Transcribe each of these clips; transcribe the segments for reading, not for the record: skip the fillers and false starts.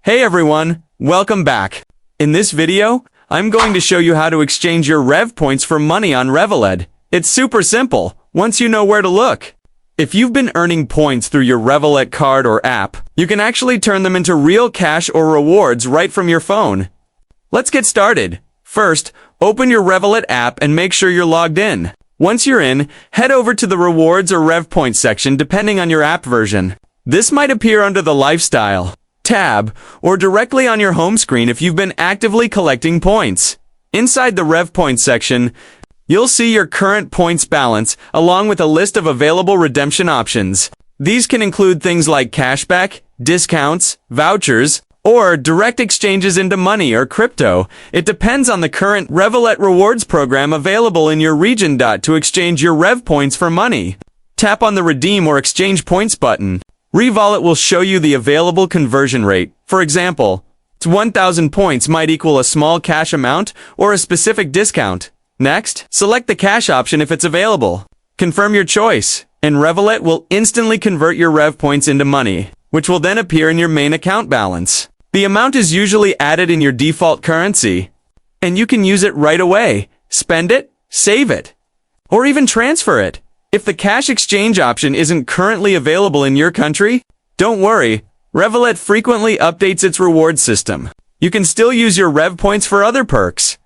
Hey everyone, welcome back. In this video, I'm going to show you how to exchange your Rev Points for money on Revolut. It's super simple, once you know where to look. If you've been earning points through your Revolut card or app, you can actually turn them into real cash or rewards right from your phone. Let's get started. First, open your Revolut app and make sure you're logged in. Once you're in, head over to the Rewards or Rev Points section depending on your app version. This might appear under the Lifestyle tab, or directly on your home screen if you've been actively collecting points. Inside the Rev Points section, you'll see your current points balance along with a list of available redemption options. These can include things like cashback, discounts, vouchers, or direct exchanges into money or crypto. It depends on the current Revolut rewards program available in your region. To exchange your Rev Points for money, tap on the Redeem or Exchange Points button. Revolut will show you the available conversion rate. For example, 1,000 points might equal a small cash amount or a specific discount. Next, select the cash option if it's available. Confirm your choice, and Revolut will instantly convert your Rev Points into money, which will then appear in your main account balance. The amount is usually added in your default currency, and you can use it right away, spend it, save it, or even transfer it. If the cash exchange option isn't currently available in your country, don't worry, Revolut frequently updates its reward system. You can still use your Rev Points for other perks,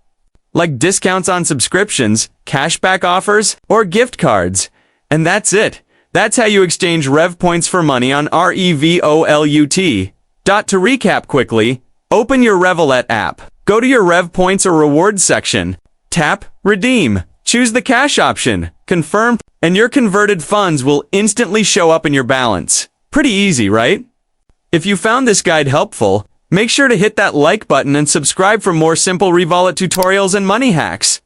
like discounts on subscriptions, cashback offers, or gift cards. And that's it. That's how you exchange Rev Points for money on Revolut. To recap quickly, open your Revolut app, go to your Rev Points or Rewards section, tap Redeem, choose the cash option, confirm, and your converted funds will instantly show up in your balance. Pretty easy, right? If you found this guide helpful, make sure to hit that like button and subscribe for more simple Revolut tutorials and money hacks.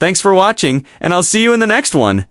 Thanks for watching, and I'll see you in the next one.